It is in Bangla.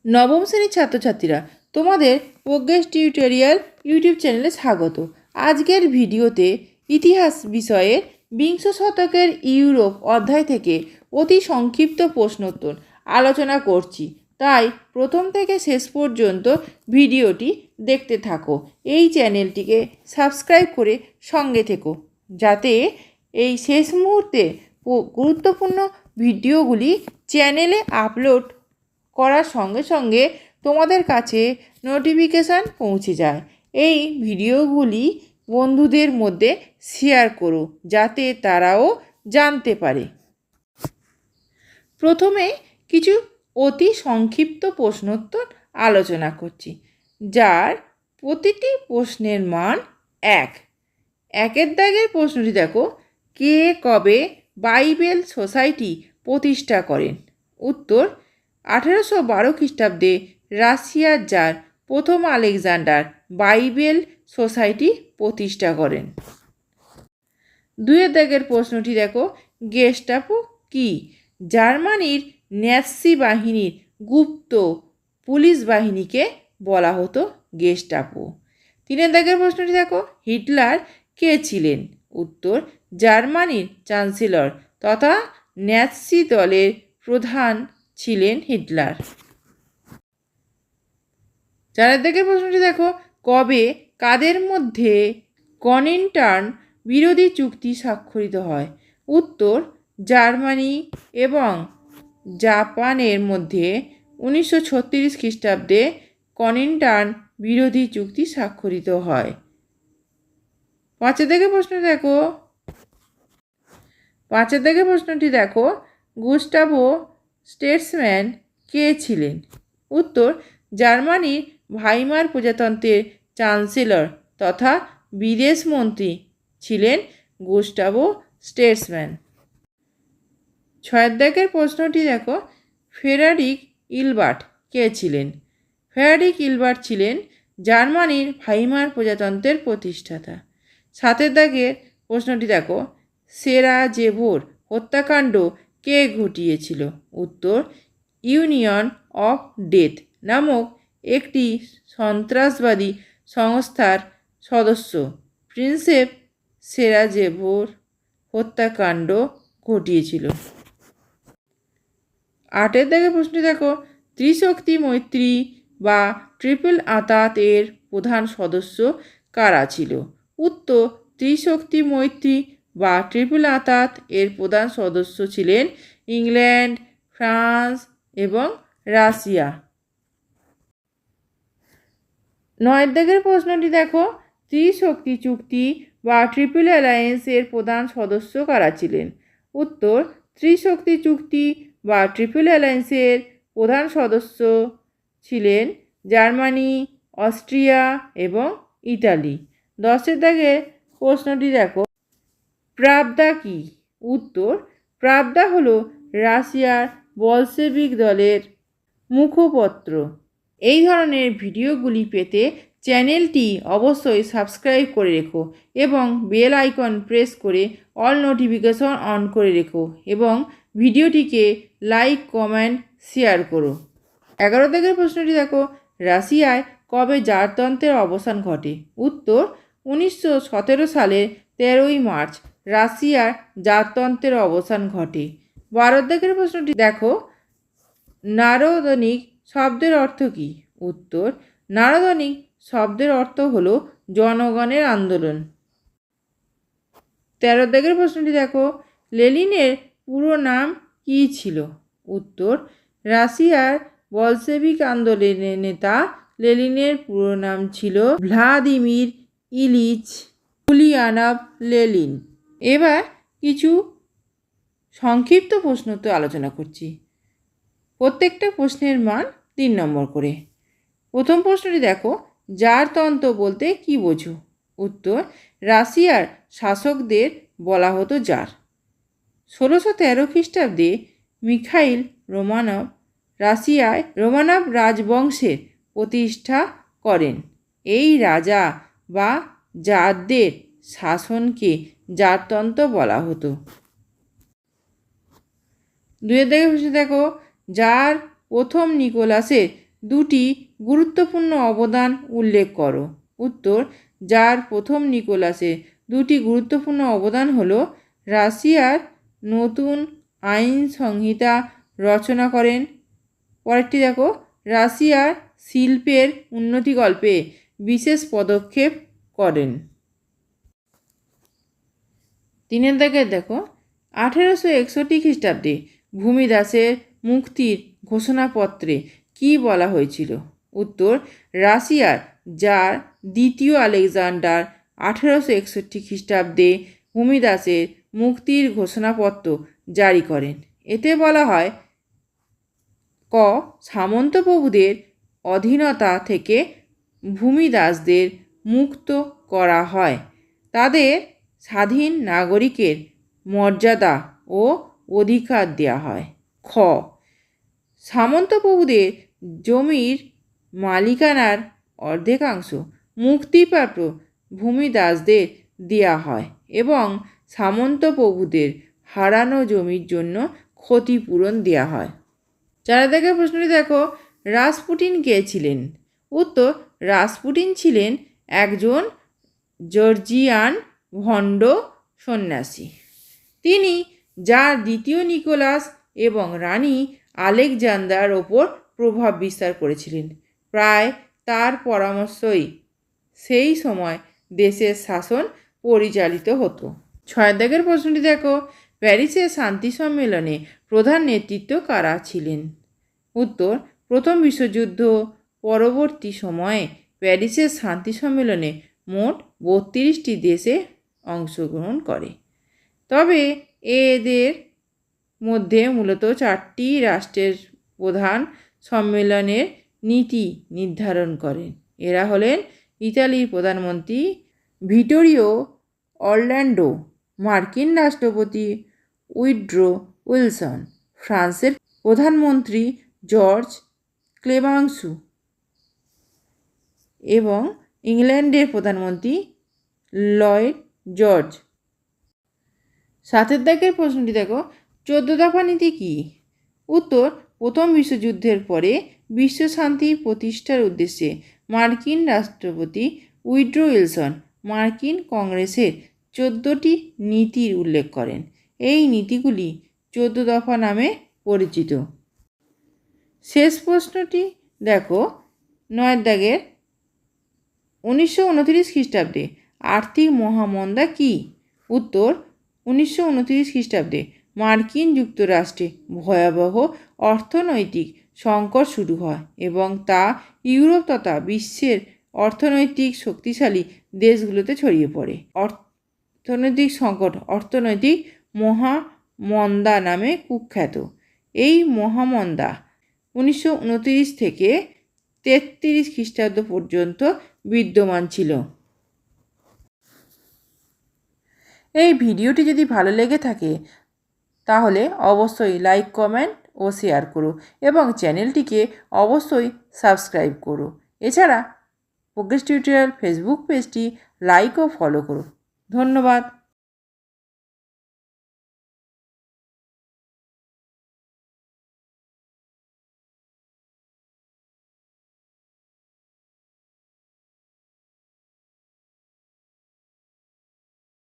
নবম শ্রেণীর ছাত্রছাত্রীরা, তোমাদের প্রজ্ঞেশ টিউটোরিয়াল ইউটিউব চ্যানেলে স্বাগত। আজকের ভিডিওতে ইতিহাস বিষয়ের বিংশ শতকের ইউরোপ অধ্যায় থেকে অতি সংক্ষিপ্ত প্রশ্নোত্তর আলোচনা করছি, তাই প্রথম থেকে শেষ পর্যন্ত ভিডিওটি দেখতে থাকো। এই চ্যানেলটিকে সাবস্ক্রাইব করে সঙ্গে থেকো, যাতে এই শেষ মুহূর্তে গুরুত্বপূর্ণ ভিডিওগুলি চ্যানেলে আপলোড করার সঙ্গে সঙ্গে তোমাদের কাছে নোটিফিকেশান পৌঁছে যায়। এই ভিডিওগুলি বন্ধুদের মধ্যে শেয়ার করো, যাতে তারাও জানতে পারে। প্রথমে কিছু অতি সংক্ষিপ্ত প্রশ্নোত্তর আলোচনা করছি, যার প্রতিটি প্রশ্নের মান 1। একের দাগের প্রশ্নটি দেখো, কে কবে বাইবেল সোসাইটি প্রতিষ্ঠা করেন? উত্তর, 1812 খ্রিস্টাব্দে রাশিয়ার জার প্রথম আলেকজান্ডার বাইবেল সোসাইটি প্রতিষ্ঠা করেন। দুয়ের দাগের প্রশ্নটি দেখো, গেস্টাপো কি? জার্মানির ন্যাৎসি বাহিনীর গুপ্ত পুলিশ বাহিনীকে বলা হতো গেস্টাপো। তিনের দাগের প্রশ্নটি দেখো, হিটলার কে ছিলেন? উত্তর, জার্মানির চ্যান্সেলর তথা ন্যাৎসি দলের প্রধান ছিলেন হিটলার। চারের দাগের প্রশ্নটি দেখো, কবে কাদের মধ্যে কমিনটার্ন বিরোধী চুক্তি স্বাক্ষরিত হয়? উত্তর, জার্মানি এবং জাপানের মধ্যে 1936 খ্রিস্টাব্দে কমিনটার্ন বিরোধী চুক্তি স্বাক্ষরিত হয়। পাঁচের দাগের প্রশ্নটি দেখো, গুস্টাভো স্টেটসম্যান কে ছিলেন? উত্তর, জার্মানির ভাইমার প্রজাতন্ত্রের চ্যান্সেলর তথা বিদেশমন্ত্রী ছিলেন গুস্টাভো স্টেটসম্যান। ছয়ের দাগের প্রশ্নটি দেখো, ফ্রেডারিক ইলবার্ট কে ছিলেন? ফ্রেডারিক ইলবার্ট ছিলেন জার্মানির ভাইমার প্রজাতন্ত্রের প্রতিষ্ঠাতা। সাতের দাগের প্রশ্নটি দেখো, সেরাজেভোর হত্যাকাণ্ড কে ঘটিয়েছিল? উত্তর, ইউনিয়ন অফ ডেথ নামক একটি সন্ত্রাসবাদী সংস্থার সদস্য প্রিন্সেপ সেরাজেভোর হত্যাকাণ্ড ঘটিয়েছিল। আটের দাগের প্রশ্নটি দেখো, ত্রিশক্তি মৈত্রী বা ট্রিপল আঁতাত এর প্রধান সদস্য কারা ছিল? উত্তর, ত্রিশক্তি মৈত্রী বা ট্রিপল আঁতাত এর প্রধান সদস্য ছিলেন ইংল্যান্ড, ফ্রান্স এবং রাশিয়া। নয়ের দাগের প্রশ্নটি দেখো, ত্রিশক্তি চুক্তি বা ট্রিপল অ্যালায়েন্স এর প্রধান সদস্য কারা ছিলেন? উত্তর, ত্রিশক্তি চুক্তি বা ট্রিপল অ্যালায়েন্সের প্রধান সদস্য ছিলেন জার্মানি, অস্ট্রিয়া এবং ইতালি। 10এর দাগের প্রশ্নটি দেখো, প্রাবদা কি? উত্তর, প্রাবদা হলো রাশিয়ার বলশেভিক দলের মুখপত্র। এই ধরনের ভিডিওগুলি পেতে চ্যানেলটি অবশ্যই সাবস্ক্রাইব করে রেখো এবং বেল আইকন প্রেস করে অল নোটিফিকেশন অন করে রেখো এবং ভিডিওটিকে লাইক, কমেন্ট, শেয়ার করো। 11 দাগের প্রশ্নটি দেখো, রাশিয়ায় কবে জারতন্ত্রের অবসান ঘটে? উত্তর, 1917 সালের 13ই মার্চ রাশিয়ার জারতন্ত্রের অবসান ঘটে। 12 দাগের প্রশ্নটি দেখো, নারদনিক শব্দের অর্থ কী? উত্তর, নারদনিক শব্দের অর্থ হলো জনগণের আন্দোলন। 13 দাগের প্রশ্নটি দেখো, লেনিনের পুরো নাম কী ছিল? উত্তর, রাশিয়ার বলশেভিক আন্দোলনের নেতা লেনিনের পুরো নাম ছিল ভ্লাদিমির ইলিচ উলিয়ানভ লেনিন। এবার কিছু সংক্ষিপ্ত প্রশ্নোত্তর আলোচনা করছি। প্রত্যেকটা প্রশ্নের মান 3 নম্বর করে। প্রথম প্রশ্নটি দেখো, জারতন্ত্র বলতে কী বোঝো? উত্তর, রাশিয়ার শাসকদের বলা হতো জার। 1613 খ্রিস্টাব্দে মিখাইল রোমানভ রাশিয়ায় রোমানভ রাজবংশের প্রতিষ্ঠা করেন। এই রাজা বা জারদের শাসনকে জারতন্ত্র বলা হতো। 2 দাগের প্রশ্ন দেখো, জার প্রথম নিকোলাসের দুটি গুরুত্বপূর্ণ অবদান উল্লেখ করো। উত্তর, জার প্রথম নিকোলাসের দুটি গুরুত্বপূর্ণ অবদান হলো রাশিয়ার নতুন আইন সংহিতা রচনা করেন। পরেরটি দেখো, রাশিয়ার শিল্পের উন্নতিকল্পে বিশেষ পদক্ষেপ করেন। 3 দাগের দেখো, 1861 খ্রিস্টাব্দে ভূমিদাসের মুক্তির ঘোষণাপত্রে কি বলা হয়েছিল? উত্তর, রাশিয়ার জার দ্বিতীয় আলেকজান্ডার 1861 খ্রিস্টাব্দে ভূমিদাসের মুক্তির ঘোষণাপত্র জারি করেন। এতে বলা হয়, ক, সামন্তপ্রভুদের অধীনতা থেকে ভূমিদাসদের মুক্ত করা হয়, তাদের স্বাধীন নাগরিকের মর্যাদা ও অধিকার দেওয়া হয়। খ, সামন্তপ্রভুদের জমির মালিকানার অর্ধেকাংশ মুক্তিপ্রাপ্ত ভূমিদাসদের দেওয়া হয় এবং সামন্তপ্রভুদের হারানো জমির জন্য ক্ষতিপূরণ দেওয়া হয়। 4 দাগের প্রশ্নটি দেখো, রাসপুটিন কে ছিলেন? উত্তর, রাসপুটিন ছিলেন একজন জর্জিয়ান ভণ্ড সন্ন্যাসী। তিনি জার দ্বিতীয় নিকোলাস এবং রানী আলেকজান্দ্রার ওপর প্রভাব বিস্তার করেছিলেন। প্রায় তার পরামর্শই সেই সময় দেশের শাসন পরিচালিত হতো। 6 দাগের প্রশ্নটি দেখো, প্যারিসের শান্তি সম্মেলনে প্রধান নেতৃত্ব কারা ছিলেন? উত্তর, প্রথম বিশ্বযুদ্ধ পরবর্তী সময়ে প্যারিসের শান্তি সম্মেলনে মোট 32টি দেশে অংশগ্রহণ করে। তবে এদের মধ্যে মূলত 4টি রাষ্ট্রের প্রধান সম্মেলনের নীতি নির্ধারণ করেন। এরা হলেন ইতালির প্রধানমন্ত্রী ভিটোরিও অরল্যান্ডো, মার্কিন রাষ্ট্রপতি উইড্রো উইলসন, ফ্রান্সের প্রধানমন্ত্রী জর্জ ক্লেমেন্সু এবং ইংল্যান্ডের প্রধানমন্ত্রী লয়েড জর্জ। 7 দাগের প্রশ্নটি দেখো, 14 দফা নীতি কী? উত্তর, প্রথম বিশ্বযুদ্ধের পরে বিশ্ব শান্তি প্রতিষ্ঠার উদ্দেশ্যে মার্কিন রাষ্ট্রপতি উইড্রো উইলসন মার্কিন কংগ্রেসের 14টি নীতির উল্লেখ করেন। এই নীতিগুলি 14 দফা নামে পরিচিত। শেষ প্রশ্নটি দেখো, 9 দাগের, 1929 খ্রিস্টাব্দে আর্থিক মহামন্দা কী? উত্তর, 1929 খ্রিস্টাব্দে মার্কিন যুক্তরাষ্ট্রে ভয়াবহ অর্থনৈতিক সংকট শুরু হয় এবং তা ইউরোপ তথা বিশ্বের অর্থনৈতিক শক্তিশালী দেশগুলোতে ছড়িয়ে পড়ে। অর্থনৈতিক সংকট অর্থনৈতিক মহামন্দা নামে কুখ্যাত। এই মহামন্দা 1929 থেকে 33 খ্রিস্টাব্দ পর্যন্ত বিদ্যমান ছিল। এই ভিডিওটি যদি ভালো লেগে থাকে তাহলে অবশ্যই লাইক, কমেন্ট ও শেয়ার করো এবং চ্যানেলটিকে অবশ্যই সাবস্ক্রাইব করো। এছাড়া প্রোগ্রেস টিউটোরিয়াল ফেসবুক পেজটি লাইক ও ফলো করো। ধন্যবাদ।